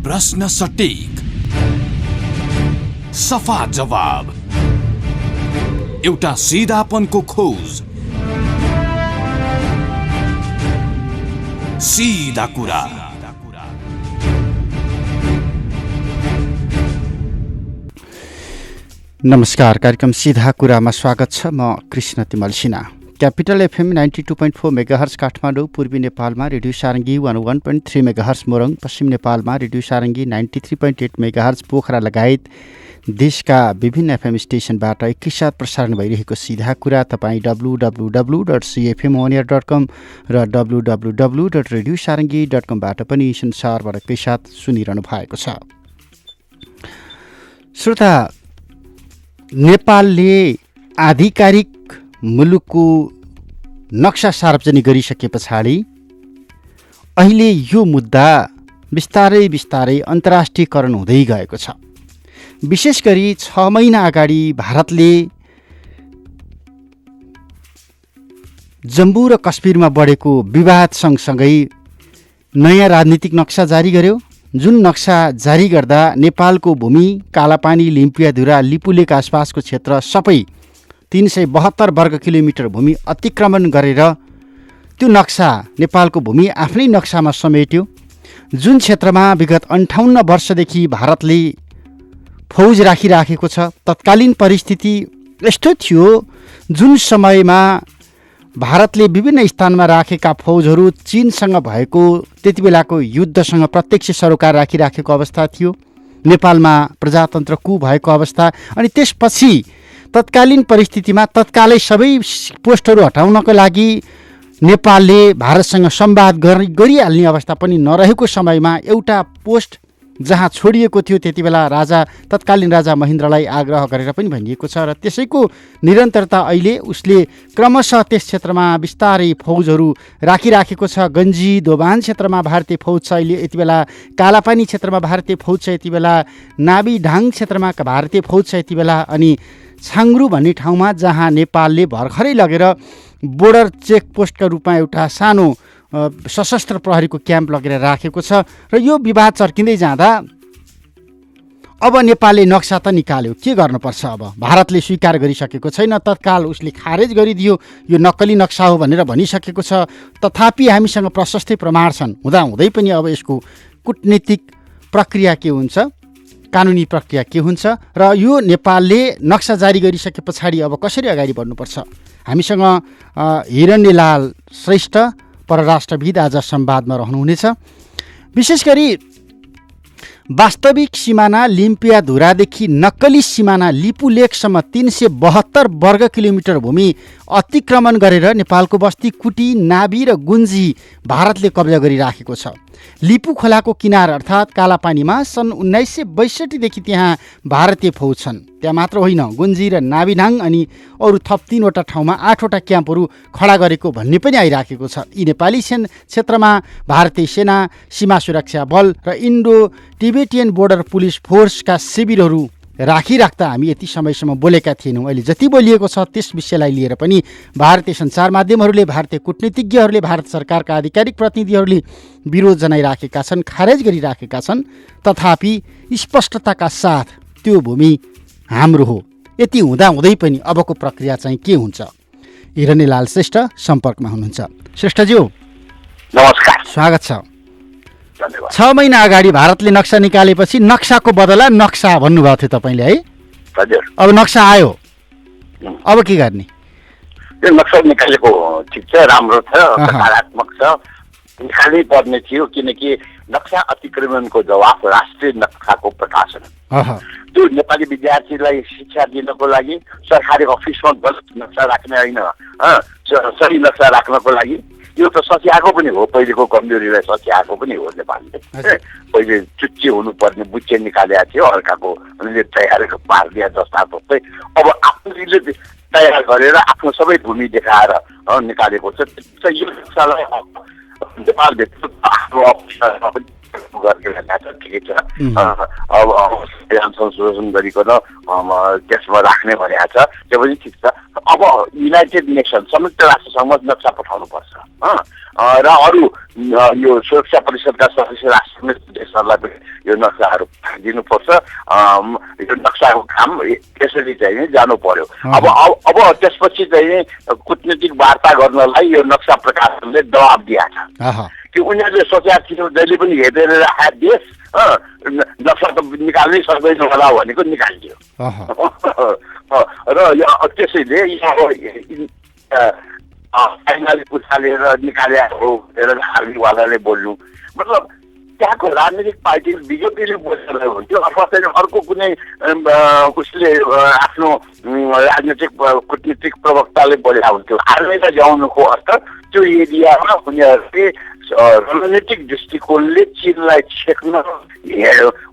प्रश्न सटीक, सफा जवाब, एउटा सिधापनको खोज, सीधा कुरा। नमस्कार, कार्यक्रम सीधा कुरामा स्वागत छ। म कृष्ण तिमल Sinha. Capital FM 92.4 megahertz Kathmandu, पूर्वी नेपालमा रेडियो सारङ्गी 101.3 मेगाहर्ज मोरङ, पश्चिम नेपालमा रेडियो सारङ्गी 93.8 मेगाहर्ज पोखरा लगायत देशका विभिन्न एफएम स्टेसनबाट एकैसाथ प्रसारण भइरहेको सीधा कुरा तपाईँ www.cfmonair.com र www.radiosarangi.com बाट पनि संसारबाट एकैसाथ सुनिरहनु भएको छ। श्रोता, नेपालले आधिकारिक मुलुकको नक्सा सार्वजनिक गरिसके पछाडि अहिले यो मुद्दा बिस्तारै बिस्तारै अन्तर्राष्ट्रियकरण हुँदै गएको छ। विशेष गरी 6 महिना अगाडि भारतले जम्मू र कश्मीरमा बढेको विवाद सँगसँगै नयाँ राजनीतिक नक्सा जारी गर्यो। जुन नक्सा जारी गर्दा नेपालको भूमि, कालापानी, लिम्पियाधुरा, लिपुलेक आसपासको क्षेत्र सबै 372 वर्ग किलोमिटर भूमि अतिक्रमण गरेर त्यो नक्सा नेपालको भूमि आफ्नै नक्सामा समेट्यो। जुन क्षेत्रमा विगत 58 वर्षदेखि भारतले फौज राखिराखेको छ। तत्कालीन परिस्थिति यस्तो थियो, जुन समयमा भारतले विभिन्न स्थानमा राखेका फौजहरू चीनसँग भएको त्यति बेलाको युद्धसँग प्रत्यक्ष सरोकार राखिराखेको अवस्था थियो। नेपालमा प्रजातन्त्र कु भएको अवस्था, अनि त्यसपछि तत्कालीन परिस्थितिमा तत्कालै सबै पोस्टहरू हटाउनको लागि नेपालले भारतसँग संवाद गरिहाल्ने अवस्था पनि नरहेको समयमा एउटा पोस्ट जहाँ छोडिएको थियो त्यति बेला तत्कालीन राजा महेन्द्रलाई आग्रह गरेर पनि भनिएको छ र त्यसैको निरन्तरता अहिले उसले क्रमशः त्यस क्षेत्रमा बिस्तारै फौजहरू राखिराखेको छ। गन्जी दोभान क्षेत्रमा भारतीय फौज छ अहिले, यति बेला कालापानी क्षेत्रमा भारतीय फौज छ यति बेला, नाभिढाङ क्षेत्रमा भारतीय फौज छ यति बेला, अनि छाङ्ग्रु भन्ने ठाउँमा जहाँ नेपालले भर्खरै लगेर बोर्डर चेकपोस्टका रूपमा एउटा सानो सशस्त्र प्रहरीको क्याम्प लगेर राखेको छ। र यो विवाद चर्किँदै जाँदा अब नेपालले नक्सा त निकाल्यो, के गर्नुपर्छ? अब भारतले स्वीकार गरिसकेको छैन, तत्काल उसले खारेज गरिदियो, यो नक्कली नक्सा हो भनेर भनिसकेको छ। तथापि हामीसँग प्रशस्तै प्रमाण छन् हुँदाहुँदै पनि अब यसको कूटनीतिक प्रक्रिया के हुन्छ, कानुनी प्रक्रिया के हुन्छ, र यो नेपालले नक्सा जारी गरिसके पछाडि अब कसरी अगाडि बढ्नुपर्छ? हामीसँग हिरण्यलाल श्रेष्ठ परराष्ट्रविद आज संवादमा रहनुहुनेछ। विशेष गरी वास्तविक सिमाना लिम्पियाधुरादेखि नक्कली सिमाना लिपुलेकसम्म 372 वर्ग किलोमिटर भूमि अतिक्रमण गरेर नेपालको बस्ती, कुटी, नाभी र गुन्जी भारतले कब्जा गरिराखेको छ। लिपु खोलाको किनार अर्थात् कालापानीमा सन् 1962 देखि त्यहाँ भारतीय फौज छन्। त्यहाँ मात्र होइन, गुन्जी र नाभिढाङ अनि अरू थप 3वटा ठाउँमा 8वटा क्याम्पहरू खडा गरेको भन्ने पनि आइराखेको छ। यी नेपाली क्षेत्रमा भारतीय सेना, सीमा सुरक्षा बल र इन्डो टिबेटियन बोर्डर पुलिस फोर्सका शिविरहरू राखिराख्दा हामी यति समयसम्म बोलेका थिएनौँ। अहिले जति बोलिएको छ त्यस विषयलाई लिएर पनि भारतीय सञ्चार माध्यमहरूले, भारतीय कूटनीतिज्ञहरूले, भारत सरकारका आधिकारिक प्रतिनिधिहरूले विरोध जनाइराखेका छन्, खारेज गरिराखेका छन्। तथापि स्पष्टताका साथ त्यो भूमि हाम्रो हो। यति हुँदाहुँदै पनि अबको प्रक्रिया चाहिँ के हुन्छ? हिरण्यलाल श्रेष्ठ सम्पर्कमा हुनुहुन्छ। श्रेष्ठज्यू नमस्कार, स्वागत छ। 6 महिना अगाडि भारतले नक्सा निकालेपछि नक्साको बदला नक्सा भन्नुभएको थियो तपाईँले, है? हजुर। अब नक्सा आयो, अब के गर्ने? यो नक्सा निकालेको ठिक छ, राम्रो छ, सकारात्मक छ, निकाल्नै पर्ने थियो, किनकि नक्सा अतिक्रमणको जवाफ राष्ट्रिय नक्साको प्रकाशन। त्यो नेपाली विद्यार्थीलाई शिक्षा दिनको लागि सरकारी अफिसमा गलत नक्सा राख्ने होइन, सही नक्सा राख्नको लागि यो त सच्याएको पनि हो। पहिलेको कमजोरीलाई सच्याएको पनि हो नेपालले। पहिले चुच्चे हुनुपर्ने बुच्चे निकालेको थियो, अर्काको तयार पारिदिया जस्ता जस्तै अब आफूले तयार गरेर आफ्नो सबै भूमि देखाएर निकालेको छ। यो नक्सालाई नेपालभित्र आफ्नो अफिसमा पनि गर्ने भनेको छ, ठिकै छ। अब संविधान संशोधन गरिकन त्यसमा राख्ने भनेको छ, त्यो पनि ठिक छ। अब युनाइटेड नेसन संयुक्त राष्ट्रसङ्घ नक्सा पठाउनुपर्छ र अरू यो सुरक्षा परिषदका सदस्य राष्ट्र देशहरूलाई पनि यो नक्साहरू दिनुपर्छ। यो नक्साको काम त्यसरी चाहिँ जानु पर्यो। अब त्यसपछि चाहिँ कूटनीतिक वार्ता गर्नलाई यो नक्सा प्रकाशनले दबाब दिएको छ कि उनीहरूले सोचेका थियो जहिले पनि हेरेर राखेका देश नक्सा त निकाल्नै सक्दैन होला भनेको निकालिदियो र त्यसैले चाइनाले उछालेर निकाले हो भनेर आर्मीवालाले बोल्नु, मतलब त्यहाँको राजनीतिक पार्टी बिजेपीले बोलेर हुन्थ्यो अथवा चाहिँ अर्को कुनै उसले आफ्नो राजनीतिक कूटनीतिक प्रवक्ताले बोलेका हुन्थ्यो। आर्मीलाई ल्याउनुको अर्थ त्यो एरियामा उनीहरूले रणनीतिक दृष्टिकोणले चीनलाई छेक्न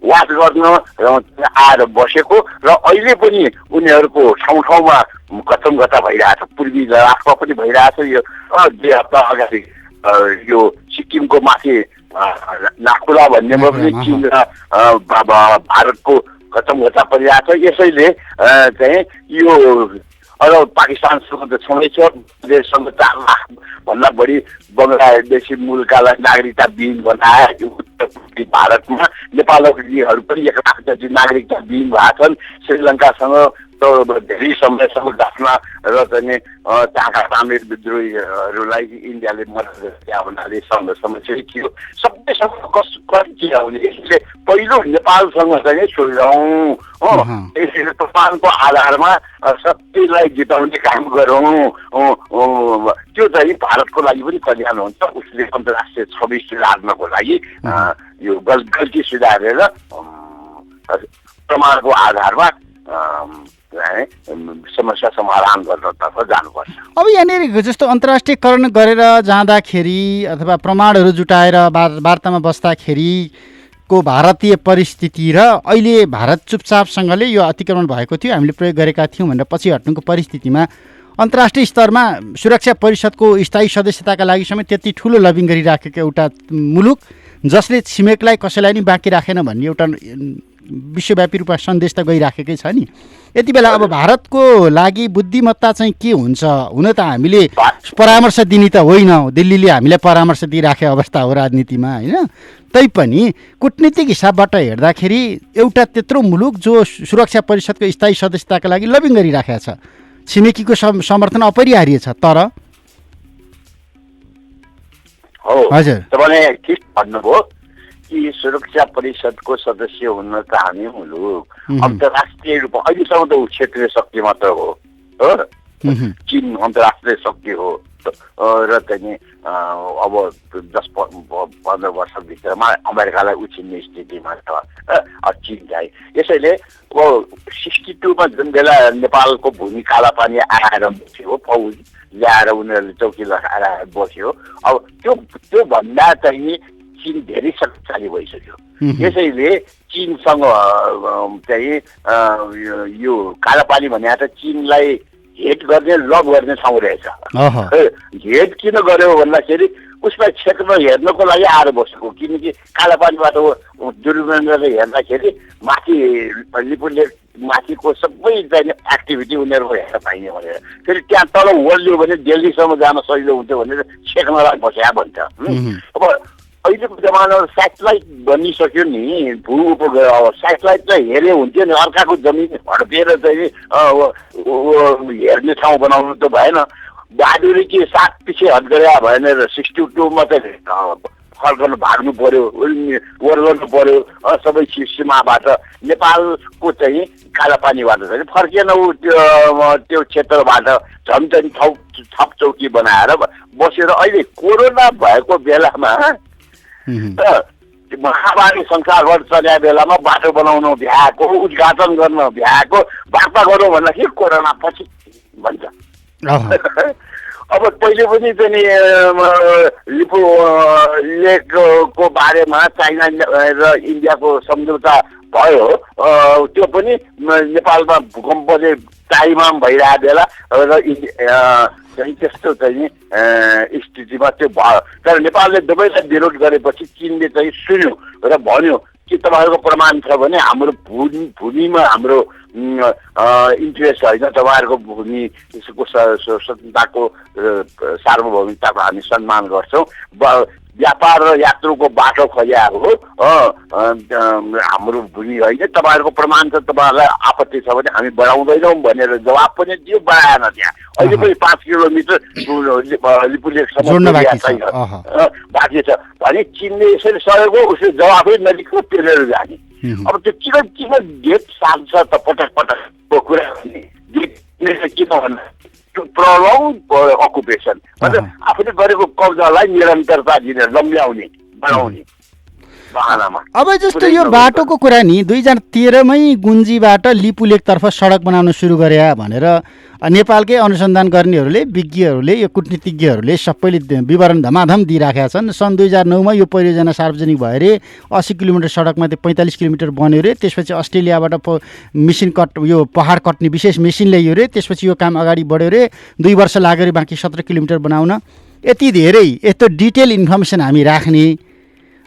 वाच गर्न आएर बसेको र अहिले पनि उनीहरूको ठाउँ ठाउँमा कता भइरहेछ। पूर्वी लद्दाखमा पनि भइरहेछ। यो 2 हप्ता अगाडि यो सिक्किमको माथि नाकुला भन्नेमा पनि चीन र भारतको कता परिरहेछ। यसैले चाहिँ यो पाकिस्तानसँग त छँदैछ, देशसँग 4 लाख भन्दा बढी बङ्गलादेशी मूलकालाई नागरिकता विहीन बनाए उत्तरपूर्वी भारतमा। नेपालीहरू पनि 1 लाख जति नागरिकता विहीन भएका छन्। श्रीलङ्कासँग धेरै समयसम्म गाँच्न र चाहिँ त्यहाँका तामिल विद्रोहीहरूलाई इन्डियाले मद्दत दिए हुनाले समस्या थियो। सबैसँग कति आउने, यसले पहिलो नेपालसँग चाहिँ सुल्झौँ हो, यसले तुफानको आधारमा सबैलाई जिताउने काम गरौँ। त्यो चाहिँ भारतको लागि पनि कल्याण हुन्छ। उसले अन्तर्राष्ट्रिय छवि सुधार्नको लागि यो गल्ती सुधारेर प्रमाणको आधारमा समस्या समाधान गर्नतर्फ जानुपर्छ। अब यहाँनिर जस्तो अन्तर्राष्ट्रियकरण गरेर जाँदाखेरि अथवा प्रमाणहरू जुटाएर वार्तामा बस्दाखेरिको भारतीय परिस्थिति र अहिले भारत चुपचापसँगले यो अतिक्रमण भएको थियो, हामीले प्रयोग गरेका थियौँ भनेर पछि हट्नुको परिस्थितिमा अन्तर्राष्ट्रिय स्तरमा सुरक्षा परिषदको स्थायी सदस्यताका लागि समेत त्यति ठुलो लबिङ गरिराखेको एउटा मुलुक जसले छिमेकलाई कसैलाई नि बाँकी राखेन भन्ने एउटा विश्वव्यापी रूपमा सन्देश त गइराखेकै छ नि। यति बेला अब भारतको लागि बुद्धिमत्ता चाहिँ के हुन्छ? हुन त हामीले परामर्श दिने त होइन, दिल्लीले हामीलाई परामर्श दिइराखेको अवस्था हो राजनीतिमा, होइन? तैपनि कूटनीतिक हिसाबबाट हेर्दाखेरि एउटा त्यत्रो मुलुक जो सुरक्षा परिषदको स्थायी सदस्यताका लागि लबिङ गरिराखेको छ, छिमेकीको समर्थन अपरिहार्य छ। तर हजुर तपाईँले ठिक भन्नुभयो कि सुरक्षा परिषदको सदस्य हुन चाहने मुलुक अन्तर्राष्ट्रिय रूपमा अहिलेसम्म त क्षेत्रीय शक्ति मात्र हो। चीन अन्तर्राष्ट्रिय शक्ति हो र चाहिँ अब 10-15 वर्षभित्रमा अमेरिकालाई उछिन्ने स्थितिमा छ चीन चाहिँ। यसैले 62मा जुन बेला नेपालको भूमि कालापानी आएर बस्यो, फौज ल्याएर उनीहरूले चौकी लगाएर बस्यो, अब त्यो भन्दा चाहिँ चीन धेरै शक्तिशाली भइसक्यो। यसैले चीनसँग चाहिँ यो कालापानी भने त चीनलाई हेट गर्ने लभ गर्ने ठाउँ रहेछ। हेट किन गर्यो भन्दाखेरि उसलाई क्षेत्र हेर्नको लागि आएर बसेको, किनकि कालापानीबाट दुर्बिनले हेर्दाखेरि माथि लिपुलेख माथिको सबै चाहिँ एक्टिभिटी उनीहरूको हेर्न पाइने भनेर, फेरि त्यहाँ तल ओर्लियो भने दिल्लीसम्म जान सजिलो हुन्थ्यो भनेर छेक्नलाई बस्या भन्छ। अब अहिलेको जमानामा सेटेलाइट बनिसक्यो नि, भू उपग्रह सेटेलाइटलाई हेऱ्यो हुन्थ्यो नि, अर्काको जमिन हड्पिएर चाहिँ हेर्ने ठाउँ बनाउनु त भएन। बहादुरी के साथ पछि हट गरे भनेर 62मा चाहिँ फर्कनु भाग्नु पर्यो, ओर्लनु पर्यो सबै सीमाबाट। नेपालको चाहिँ कालापानीबाट चाहिँ फर्किएन ऊ त्यो क्षेत्रबाट, झन् झन् थप चौकी बनाएर बसेर अहिले कोरोना भएको बेलामा महामारी संसारभर चल्या बेलामा बाटो बनाउनु भ्याएको, उद्घाटन गर्न भ्याएको, वार्ता गरौँ भन्दाखेरि कोरोना पछि भन्छ। अब पहिले पनि चाहिँ लिपु लेकको बारेमा चाइना र इन्डियाको सम्झौता भयो त्यो पनि नेपालमा भूकम्प चाहिँ टाइममा भइरहेको बेला र चाहिँ त्यस्तो चाहिँ स्थितिमा त्यो भयो। तर नेपालले दुवैलाई विरोध गरेपछि चीनले चाहिँ सुन्यो र भन्यो कि तपाईँहरूको प्रमाण छ भने हाम्रो भूमिमा हाम्रो इन्ट्रेस्ट होइन, तपाईँहरूको भूमिको स्वतन्त्रताको सार्वभौमिकताको हामी सम्मान गर्छौँ। व्यापार र यात्रुको बाटो खोल्या हो हाम्रो भूमि होइन, तपाईँहरूको प्रमाण छ, तपाईँहरूलाई आपत्ति छ भने हामी बढाउँदैनौँ भनेर जवाब पनि दियो। बढाएन त्यहाँ अहिले पनि 5 किलोमिटर लिपुलेकसम्म बाँकी छ भने चिनले यसरी सरेको उसले जवाबै नदिएको तेलेर जाने। अब त्यो किन गेट साल्छ त पटक पटकको कुरा किन भन्दा प्रलङ अकुपेसन मतलब आफूले गरेको कब्जालाई निरन्तरता दिने लम्ब्याउने बढाउने बहानामा। अब जस्तो यो बाटोको कुरा नि 2013मै गुन्जीबाट लिपुलेकतर्फ सडक बनाउन सुरु गरे भनेर नेपालकै अनुसन्धान गर्नेहरूले विज्ञहरूले यो कूटनीतिज्ञहरूले सबैले विवरण धमाधम दिइराखेका छन्। सन् 2009मा यो परियोजना सार्वजनिक भयो अरे, 80 किलोमिटर सडकमा 45 किलोमिटर बन्यो अरे। त्यसपछि अस्ट्रेलियाबाट मेसिन कट यो पहाड कट्ने विशेष मेसिन ल्याइयो अरे। त्यसपछि यो काम अगाडि बढ्यो अरे, 2 वर्ष लाग्यो अरे बाँकी 17 किलोमिटर बनाउन। यति धेरै यस्तो डिटेल इन्फर्मेसन हामी राख्ने,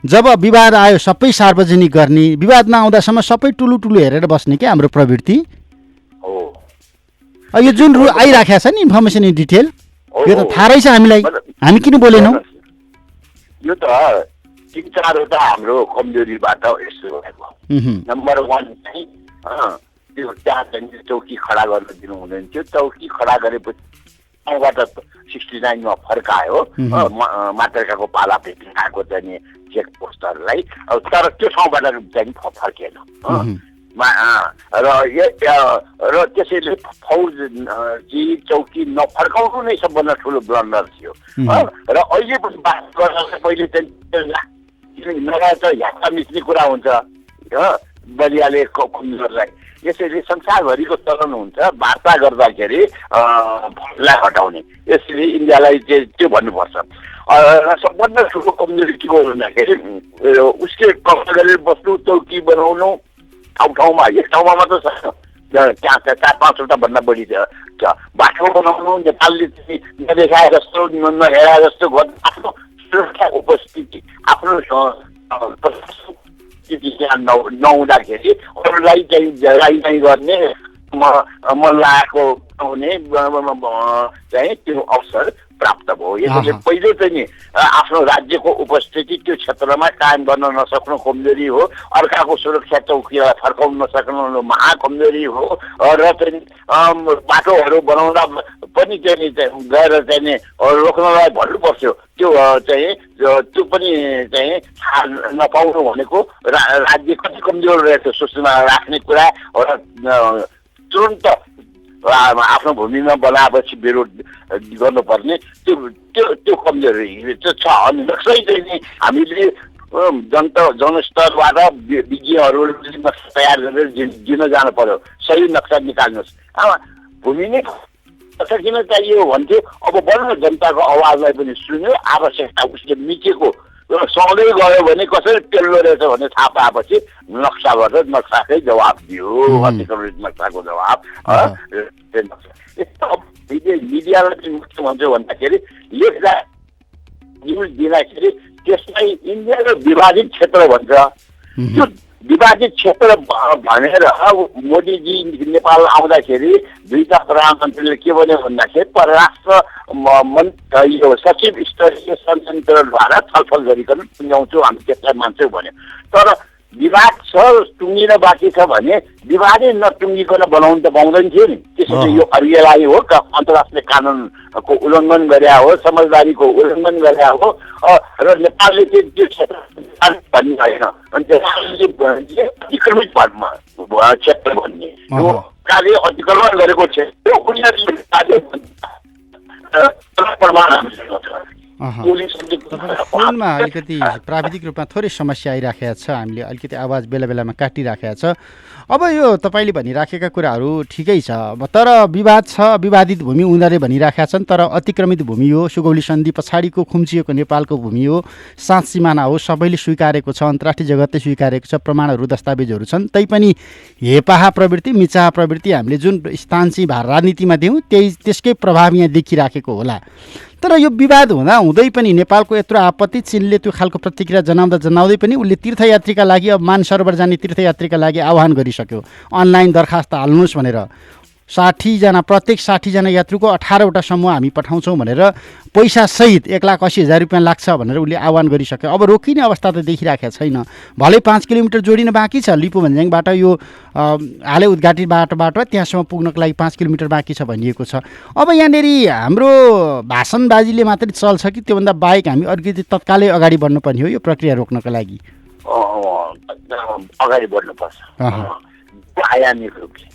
जब विवाद आयो सबै सार्वजनिक गर्ने, विवाद नआउँदासम्म सबै ठुलो हेरेर बस्ने क्या हाम्रो प्रवृत्ति हो। यो जुन आइराखेको छ नि इन्फर्मेसन इन डिटेल, यो त थाहा रहेछ हामीलाई, हामी किन बोलेनौँ? यो त 3-4वटा हाम्रो कमजोरीबाट यस्तो भएको। नम्बर 1 चाहिँ त्यो त्यहाँ चाहिँ चौकी खडा गर्न दिनु हुँदैन थियो। चौकी खडा गरेपछि बाट 69मा फर्कायो मातृकाको पाला फेरि आएको चाहिँ चेक पोस्टहरूलाई। तर त्यो ठाउँबाट चाहिँ फर्किएन र त्यसैले फौजी चौकी नफर्काउनु नै सबभन्दा ठुलो ब्लन्डर थियो। र अहिले पनि बात गर्न पहिले चाहिँ नगए त यात्रा मिच्ने कुरा हुन्छ बलियाले कमजोरलाई। यसैले संसारभरिको चलन हुन्छ वार्ता गर्दाखेरि फौजलाई हटाउने। यसैले इन्डियालाई त्यो भन्नुपर्छ। सबभन्दा ठुलो कमजोरी के हो भन्दाखेरि उसले कब्जा गरेर बस्नु, चौकी बनाउनु ठाउँमा, एक ठाउँमा मात्र छैन, त्यहाँ 4-5वटा भन्दा बढी बाटो बनाउनु, नेपालले नदेखाए जस्तो नहेरा जस्तो गर्नु, आफ्नो सुरक्षा उपस्थिति आफ्नो त्यहाँ नहुँदाखेरि अरूलाई चाहिँ जगाइ गर्ने मन लागेको हुने चाहिँ त्यो अवसर प्राप्त भयो। यसैले पहिलो चाहिँ नि आफ्नो राज्यको उपस्थिति त्यो क्षेत्रमा कायम गर्न नसक्नु कमजोरी हो। अर्काको सुरक्षा चौकीलाई फर्काउन नसक्नु महा कमजोरी हो। र चाहिँ बाटोहरू बनाउँदा पनि चाहिँ गएर चाहिँ रोक्नलाई भन्नु पर्थ्यो। त्यो चाहिँ त्यो पनि चाहिँ थाहा नपाउनु भनेको राज्य कति कमजोर रहेछ सूचना राख्ने कुरा र तुरन्त आफ्नो भूमिमा बनाएपछि विरोध गर्नुपर्ने त्यो कमजोरी छ। अनि नक्सै चाहिँ हामीले जनस्तरबाट विज्ञहरूले नक्सा तयार गरेर दिन जानु पर्यो। सही नक्सा निकाल्नुहोस्। भूमि नै नक्सा किन चाहियो भन्थ्यो। अब बल्ल जनताको आवाजलाई पनि सुन्यो, आवश्यकता उसले मिचेको सधैँ गयो भने कसरी टेल्लो रहेछ भन्ने थाहा पाएपछि नक्साबाट नक्साकै जवाब दियो, अतिक्रमित नक्साको जवाब। मिडियालाई चाहिँ मुख्य भन्छु भन्दाखेरि लेख्दा न्युज दिँदाखेरि त्यसलाई इन्डियाको विभाजित क्षेत्र भन्छ। त्यो विभाजित क्षेत्र भनेर मोदीजी नेपाल आउँदाखेरि 2टा प्रधानमन्त्रीले के भन्यो भन्दाखेरि परराष्ट्र यो सचिव स्तरीय संयन्त्रद्वारा छलफल गरिकन टुङ्ग्याउँछौँ, हामी त्यसलाई मान्छौँ भन्यो। तर विवाद छ, टुङ्गिन बाँकी छ भने विवादै नटुङ्गिकन बनाउनु त पाउँदैन थियो नि। त्यसैले यो अर्यलाई हो, अन्तर्राष्ट्रिय कानुनको उल्लङ्घन गरे हो, समझदारीको उल्लङ्घन गरे हो र नेपालले चाहिँ त्यो क्षेत्र भन्ने होइन। अनि त्यसले अतिक्रमित क्षेत्र भन्ने सरकारले अतिक्रमण गरेको क्षेत्र उनीहरूले प्रमाण हामीसँग छ। तपाईँ फोनमा अलिकति प्राविधिक रूपमा थोरै समस्या आइराखेको छ, हामीले अलिकति आवाज बेला बेलामा काटिराखेको छ। अब यो तपाईँले भनिराखेका कुराहरू ठिकै छ, तर विवाद छ, विवादित भूमि उनीहरूले भनिराखेका छन्, तर अतिक्रमित भूमि हो, सुगौली सन्धि पछाडिको खुम्चिएको नेपालको भूमि हो, सात सिमाना हो, सबैले स्वीकारेको छ, अन्तर्राष्ट्रिय जगतले स्वीकारेको छ, प्रमाणहरू दस्तावेजहरू छन्। तैपनि हेपाहा प्रवृत्ति, मिचाहा प्रवृत्ति हामीले जुन स्थानची राजनीतिमा दियौँ त्यसकै प्रभाव यहाँ देखिराखेको होला। तर यो विवाद हुँदा हुँदै पनि नेपालको यत्रो आपत्ति, चीनले त्यो खालको प्रतिक्रिया जनाउँदै पनि उसले तीर्थयात्रीका लागि अब मानसरोवर जाने तीर्थयात्रीका लागि आह्वान गरिसक्यो, अनलाइन दरखास्त हाल्नुहोस् भनेर। 60जना प्रत्येक 60जना यात्रुको 18वटा समूह हामी पठाउँछौँ भनेर पैसासहित 1,80,000 रुपियाँ लाग्छ भनेर उसले आह्वान गरिसक्यो। अब रोकिने अवस्था त देखिराखेको छैन। भलै 5 किलोमिटर जोडिन बाँकी छ, लिपु भन्ज्याङबाट यो हालै उद्घाटित बाटोबाट त्यहाँसम्म पुग्नको लागि 5 किलोमिटर बाँकी छ भनिएको छ। अब यहाँनिर हाम्रो भाषणबाजीले मात्रै चल्छ कि त्योभन्दा बाहेक हामी अलिकति तत्कालै अगाडि बढ्नुपर्ने हो यो प्रक्रिया रोक्नको लागि? अगाडि बढ्नुपर्छ आयामिक रूपले।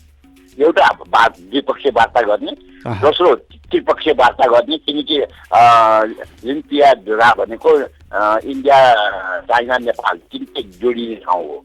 एउटा द्विपक्षीय वार्ता गर्ने, दोस्रो त्रिपक्षीय वार्ता गर्ने, किनकि लिम्पिया धुरा भनेको इन्डिया, चाइना, नेपाल तिनटै जोडिने ठाउँ हो।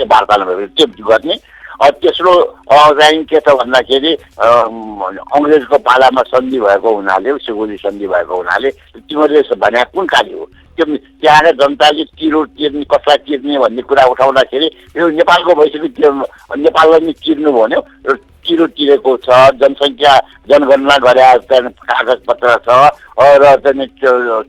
वार्ता त्यो गर्ने। तेस्रो चाहिँ के छ भन्दाखेरि अङ्ग्रेजको पालामा सन्धि भएको हुनाले, सुगौली सन्धि भएको हुनाले तिमीहरूले भने कुन कार्य हो त्यो त्यहाँका जनताले तिरो तिर्ने, कसलाई तिर्ने भन्ने कुरा उठाउँदाखेरि यो नेपालको भइसक्यो, नेपाललाई नि तिर्नु भन्यो। तिरो तिरेको छ, जनसङ्ख्या जनगणना गरे कागजपत्र छ र चाहिँ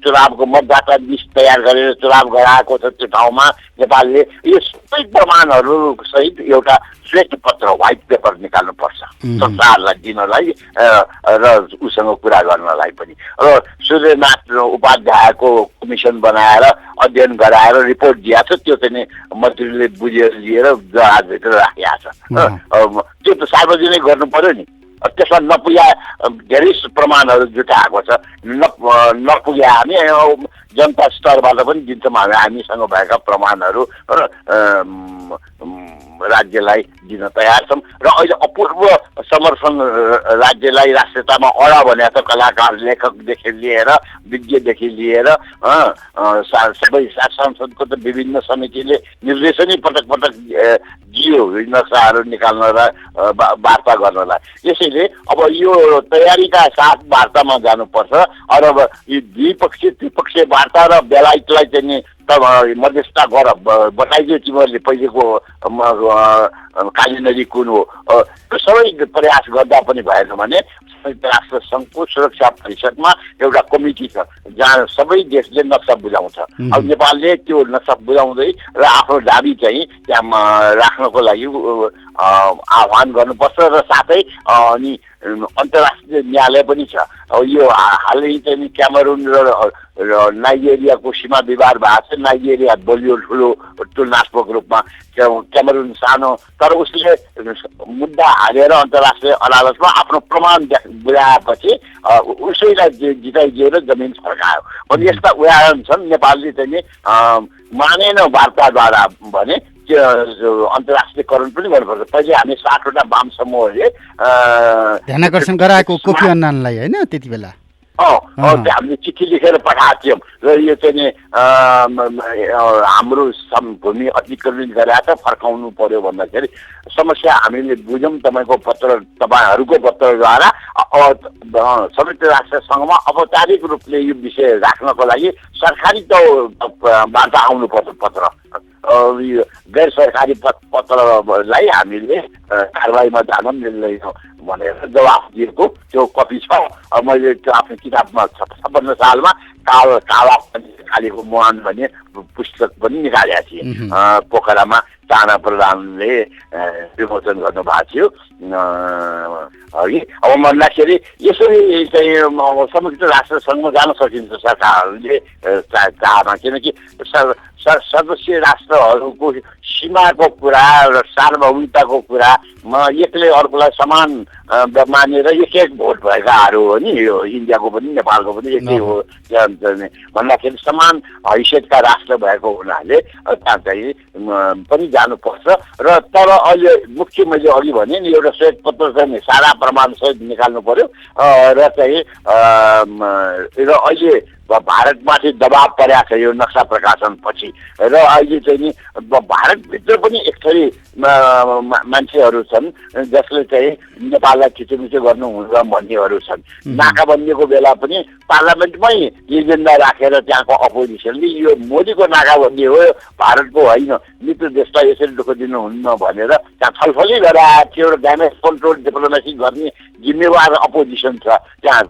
चुनावको मतदाता लिस्ट तयार गरेर चुनाव गराएको छ त्यो ठाउँमा नेपालले। यो सबै प्रमाणहरू सहित एउटा श्वेत पत्र, व्हाइट पेपर निकाल्नुपर्छ संसारलाई दिनलाई र उसँग कुरा गर्नलाई पनि। र सूर्यनाथ उपाध्यायको कमिसन बनाएर अध्ययन गराएर रिपोर्ट दिएको छ, त्यो चाहिँ मन्त्रीले बुझेर लिएर जहाजभित्र राखिएको छ। त्यो त सार्वजनिक गर्नु पर्यो नि। त्यसमा नपुग्या धेरै प्रमाणहरू जुटाएको छ, नपुग्या हामी जनता स्तरबाट पनि दिन्छौँ हामीसँग भएका प्रमाणहरू र राज्यलाई दिन तयार छौँ। र अहिले अपूर्व समर्थन राज्यलाई राष्ट्रियतामा अड भनेको छ, कलाकार, लेखकदेखि लिएर विज्ञदेखि लिएर सबै संसदको त विभिन्न समितिले निर्देशनै पटक पटक दियो नक्साहरू निकाल्न र वार्ता गर्नलाई। यसैले अब यो तयारीका साथ वार्तामा जानुपर्छ। अब यो द्विपक्षीय त्रिपक्षीय वार्ता र बेलायतलाई चाहिँ मध्यस्थता गर, बताइदियो तिमीहरूले पहिलेको काली नदी कुन हो। त्यो सबै प्रयास गर्दा पनि भएन भने संयुक्त राष्ट्र सङ्घको सुरक्षा परिषदमा एउटा कमिटी छ जहाँ सबै देशले नक्सा बुझाउँछ। अब नेपालले त्यो नक्सा बुझाउँदै र आफ्नो दाबी चाहिँ त्यहाँ राख्नको लागि आह्वान गर्नुपर्छ। र साथै अनि अन्तर्राष्ट्रिय न्यायालय पनि छ। यो हालै चाहिँ क्यामेरुन र नाइजेरियाको सीमा विवाद भएको छ। नाइजेरिया बलियो ठुलो तुलनात्मक रूपमा, क्यामेरुन सानो, तर उसले मुद्दा हालेर अन्तर्राष्ट्रिय अदालतमा आफ्नो प्रमाण बुझाएपछि उसैलाई जिताइदियो र जमिन फर्कायो। अनि यस्ता उदाहरण छन्। नेपालले चाहिँ मानेन वार्ताद्वारा भने अन्तर्राष्ट्रियकरण पनि गर्नुपर्छ। पहिले हामी 60वटा वाम समूहले ध्यानाकर्षण गराएको कोफी अन्नानलाई होइन त्यति बेला हामीले चिठी लेखेर पठाएको थियौँ र यो चाहिँ हाम्रो भूमि अतिक्रमण गराएर फर्काउनु पर्यो भन्दाखेरि समस्या हामीले बुझ्यौँ। तपाईँको पत्र, तपाईँहरूको पत्रद्वारा संयुक्त राष्ट्र सङ्घमा औपचारिक रूपले यो विषय राख्नको लागि सरकारी त वार्ता आउनु पर्छ। पत्र गैर सरकारी पत्रलाई हामीले कारवाहीमा जान मिल्दैन भनेर जवाफ दिएको त्यो कपी छ। मैले त्यो आफ्नो किताबमा 56 सालमा काला कालीको मुहान भन्ने पुस्तक पनि निकालेका थिएँ। पोखरामा चाना प्रधानले विमोचन गर्नुभएको थियो अघि। अब भन्दाखेरि यसरी चाहिँ संयुक्त राष्ट्र सङ्घमा जान सकिन्छ सरकारहरूले चाहमा, किनकि सदस्य राष्ट्रहरूको सीमाको कुरा र सार्वभौमिकताको कुरा एकले अर्कोलाई समान मानेर एक एक भोट भएकाहरू हो नि, यो इन्डियाको पनि नेपालको पनि एकै हो भन्दाखेरि समान हैसियतका राष्ट्र भएको हुनाले त्यहाँ चाहिँ पनि जानुपर्छ। र तर अहिले मुख्य मैले अघि भने नि एउटा श्वेतपत्र चाहिँ सारा प्रमाणसहित निकाल्नु पर्यो र चाहिँ र अहिले भारतमाथि दबाब परेको छ यो नक्सा प्रकाशन पछि र अहिले चाहिँ नि भारतभित्र पनि एक थरी मान्छेहरू छन् जसले चाहिँ नेपाललाई खिचोमिचो गर्नुहुन्छ भन्नेहरू छन्। नाकाबन्दीको बेला पनि पार्लियामेन्टमै एजेन्डा राखेर त्यहाँको अपोजिसनले यो मोदीको नाकाबन्दी हो भारतको होइन, मित्र देशलाई यसरी दुःख दिनुहुन्न भनेर त्यहाँ छलफलै गराएको थियो। एउटा ड्यामेज कन्ट्रोल डिप्लोमेसी गर्ने जिम्मेवार अपोजिसन छ त्यहाँ।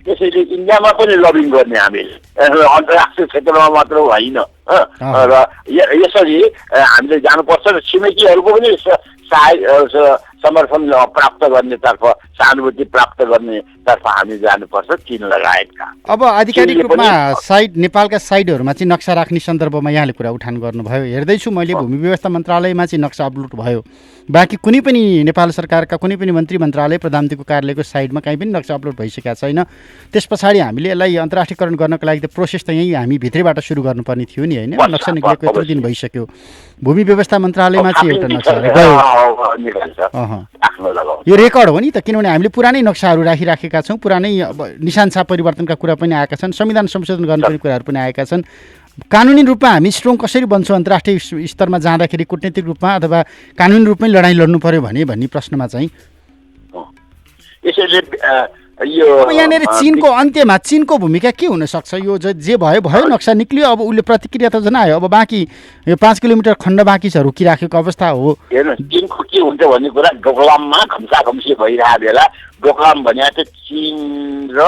यसैले इन्डियामा पनि लबिङ गर्ने हामीले अन्तर्राष्ट्रिय क्षेत्रमा मात्र होइन र यसरी हामीले जानुपर्छ र छिमेकीहरूको पनि समर्थन प्राप्त गर्नेतर्फ, सहानुभूति प्राप्त गर्नेतर्फ हामी जानुपर्छ, चीन लगायतका। अब आधिकारिक रूपमा नेपालका साइडहरूमा चाहिँ नक्सा राख्ने सन्दर्भमा यहाँले कुरा उठान गर्नुभयो। हेर्दैछु मैले भूमि व्यवस्था मन्त्रालयमा चाहिँ नक्सा अपलोड भयो, बाँकी कुनै पनि नेपाल सरकारका कुनै पनि मन्त्री मन्त्रालय प्रधानमन्त्रीको कार्यालयको साइडमा कहीँ पनि नक्सा अपलोड भइसकेका छैन। त्यस पछाडि हामीले यसलाई अन्तर्राष्ट्रियकरण गर्नको लागि त प्रोसेस त यहीँ हामी भित्रैबाट सुरु गर्नुपर्ने थियो नि, होइन? नक्सा निक्लेको यत्रो दिन भइसक्यो, भूमि व्यवस्था मन्त्रालयमा चाहिँ एउटा नक्सा गयो। यो रेकर्ड हो नि त, किनभने हामीले पुरानै नक्साहरू राखिराखेका छौँ, पुरानै निशान छाप परिवर्तनका कुरा पनि आएका छन्, संविधान संशोधन गर्नुपर्ने कुराहरू पनि आएका छन्। कानुनी रूपमा हामी स्ट्रङ कसरी बन्छौँ अन्तर्राष्ट्रिय स्तरमा जाँदाखेरि, कूटनीतिक रूपमा अथवा कानुनी रूपमै लडाइँ लड्नु पर्यो भन्ने प्रश्नमा चाहिँ अब यहाँनिर चीनको अन्त्यमा चीनको भूमिका के हुनसक्छ? यो जे भयो नक्सा निक्लियो, अब उसले प्रतिक्रिया त जनायो, अब बाँकी यो 5 किलोमिटर खण्ड बाँकी छ रोकिराखेको अवस्था हो। हेर्नु चीनको के हुन्छ भन्ने कुरा डोकलाममा घम्साघम्सी भइरहेको बेला डोकलाम भने चाहिँ चीन र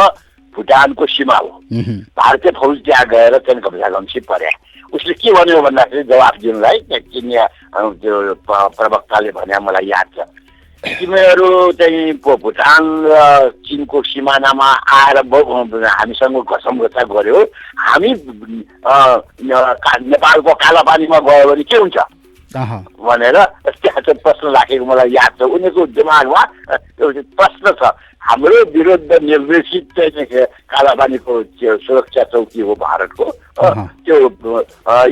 भुटानको सीमा हो। भारतीय फौज त्यहाँ गएर चाहिँ घम्साघम्सी परे। उसले के भन्यो भन्दाखेरि जवाफ दिनलाई चिनिया त्यो प्रवक्ताले भने मलाई याद छ, तिमीहरू चाहिँ भुटान र चीनको सिमानामा आएर हामीसँग घसमघसा गर्यो, हामी नेपालको कालापानीमा गयो भने के हुन्छ भनेर त्यहाँ चाहिँ प्रश्न राखेको मलाई याद छ। उनीहरूको दिमागमा प्रश्न छ, हाम्रो विरुद्ध निर्देशित चाहिँ कालापानीको सुरक्षा चौकी हो भारतको, त्यो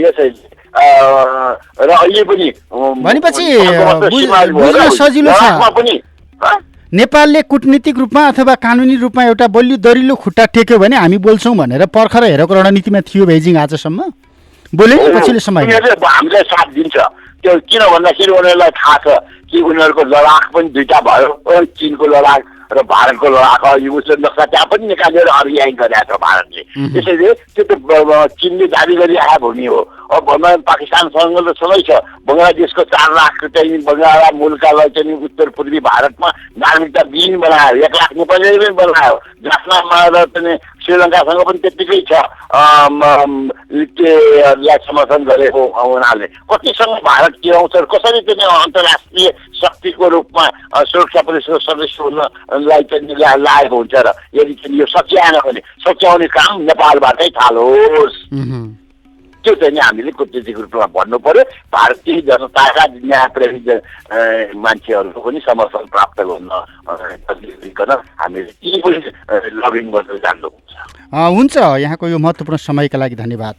यसैले र अहिले पनि भनेपछि बुझ्न सजिलो छ। नेपालले कूटनीतिक रूपमा अथवा कानुनी रूपमा एउटा बलियो दरिलो खुट्टा टेक्यो भने हामी बोल्छौँ भनेर पर्खर हेरेको रणनीतिमा थियो बेजिङ आजसम्म, बोल्यो नि पछिल्लो समयमा। हामीलाई साथ दिन्छ त्यो, किन भन्दाखेरि उनीहरूलाई थाहा छ कि उनीहरूको लडाक पनि दुईटा भयो, चीनको लडाक र भारतको लडाक। उसले नक्सा त्यहाँ पनि निकालेर अभियान गरेको छ भारतले। त्यसैले त्यो त चीनले दाबी गरिआएको भूमि हो। अब पाकिस्तानसँग त सँगै छ, बङ्गलादेशको 4 लाख चाहिँ बङ्गाला मुलुकलाई चाहिँ उत्तर पूर्वी भारतमा नागरिकता विहीन बनायो, 1 लाख नेपालीले पनि बनायो, जसमा चाहिँ श्रीलङ्कासँग पनि त्यत्तिकै छ लाई समर्थन गरेको हुनाले कतिसँग भारत गिराउँछ, कसरी चाहिँ अन्तर्राष्ट्रिय शक्तिको रूपमा सुरक्षा परिषदको सदस्य हुनलाई चाहिँ लागेको हुन्छ र यदि चाहिँ यो सच्याएन भने सच्याउने काम नेपालबाटै थालोस्। त्यो चाहिँ हामीले कूटनीतिक रूपमा भन्नु पर्यो। भारतीय जनताका न्यायप्रेमी मान्छेहरूको पनि समर्थन प्राप्त गर्न हामीले ती पनि लबिङ गर्न जान्नुपर्छ। हुन्छ, यहाँको यो महत्त्वपूर्ण समयका लागि धन्यवाद।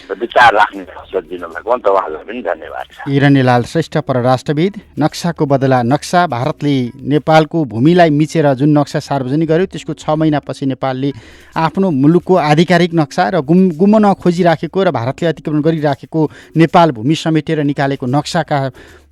विचार राख्ने अवसर दिनुभएको तपाईँहरूलाई पनि धन्यवाद छ। हिरण्यलाल श्रेष्ठ परराष्ट्रविद। नक्साको बदला नक्सा, भारतले नेपालको भूमिलाई मिचेर जुन नक्सा सार्वजनिक गर्यो त्यसको 6 महिनापछि नेपालले आफ्नो मुलुकको आधिकारिक नक्सा र गुम्न खोजिराखेको र भारतले अतिक्रमण गरिराखेको नेपाल भूमि समेटेर निकालेको नक्साका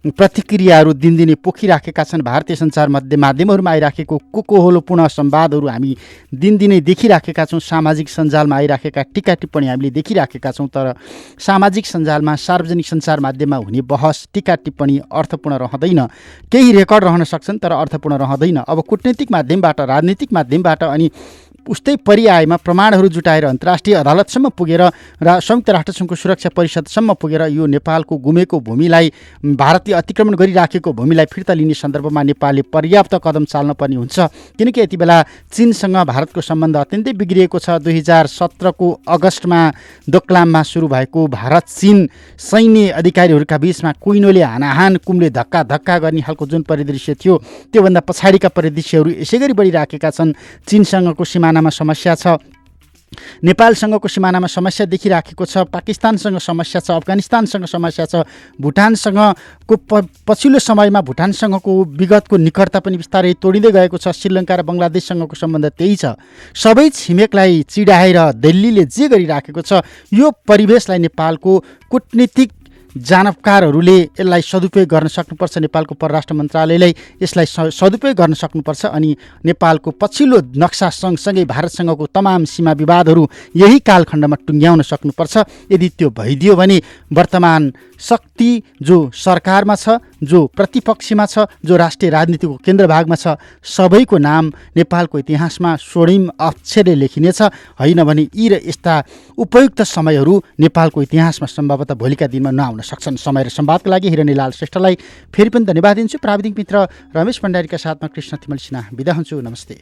प्रतिक्रियाहरू दिनदिनै पोखिराखेका छन्। भारतीय सञ्चार माध्यमहरूमा आइराखेको कोकोहोलोपूर्ण संवादहरू हामी दिनदिनै देखिराखेका छौँ। सामाजिक सञ्जालमा आइराखेका टिका टिप्पणी हामीले देखिराखेका छौँ। तर सामाजिक सञ्जालमा, सार्वजनिक सञ्चार माध्यममा हुने बहस, टिका टिप्पणी अर्थपूर्ण रहँदैन। केही रेकर्ड रहन सक्छन् तर अर्थपूर्ण रहँदैन। अब कूटनीतिक माध्यमबाट, राजनीतिक माध्यमबाट अनि उस्तै परिआएमा प्रमाणहरू जुटाएर अन्तर्राष्ट्रिय अदालतसम्म पुगेर र संयुक्त राष्ट्रसङ्घको सुरक्षा परिषदसम्म पुगेर यो नेपालको गुमेको भूमिलाई, भारतले अतिक्रमण गरिराखेको भूमिलाई फिर्ता लिने सन्दर्भमा नेपालले पर्याप्त कदम चाल्नुपर्ने हुन्छ। किनकि यति बेला चीनसँग भारतको सम्बन्ध अत्यन्तै बिग्रिएको छ। 2017को अगस्टमा दोक्लाममा सुरु भएको भारत चीन सैन्य अधिकारीहरूका बीचमा कुइनोले हानाहान, कुमले धक्का गर्ने खालको जुन परिदृश्य थियो, त्योभन्दा पछाडिका परिदृश्यहरू यसै गरी बढिराखेका छन्। चीनसँगको सिमानामा समस्या छ, नेपालसँगको सिमानामा समस्या देखिराखेको छ, पाकिस्तानसँग समस्या छ, अफगानिस्तानसँग समस्या छ, भुटानसँगको पछिल्लो समयमा भुटानसँगको विगतको निकटता पनि बिस्तारै तोडिँदै गएको छ। श्रीलङ्का र बङ्गलादेशसँगको सम्बन्ध त्यही छ। सबै छिमेकलाई चिडाएर दिल्लीले जे गरिराखेको छ, यो परिवेशलाई नेपालको कूटनीतिक जानकारहरूले यसलाई सदुपयोग गर्न सक्नुपर्छ। नेपालको परराष्ट्र मन्त्रालयलाई यसलाई सदुपयोग गर्न सक्नुपर्छ अनि नेपालको पछिल्लो नक्सा सँगसँगै भारतसँगको तमाम सीमा विवादहरू यही कालखण्डमा टुङ्ग्याउन सक्नुपर्छ। यदि त्यो भइदियो भने वर्तमान शक्ति जो सरकारमा छ, जो प्रतिपक्षमा छ, जो राष्ट्रिय राजनीतिको केन्द्रभागमा छ, सबैको नाम नेपालको इतिहासमा स्वर्णिम अक्षरले लेखिनेछ। होइन भने यी र यस्ता उपयुक्त समयहरू नेपालको इतिहासमा सम्भवतः भोलिका दिनमा नआउन सक्छन्। समय र संवादका लागि हिरणीलाल श्रेष्ठलाई फेरि पनि धन्यवाद दिन्छु। प्राविधिक मित्र रमेश भण्डारीका साथमा कृष्ण तिमल सिन्हा बिदा हुन्छु। नमस्ते।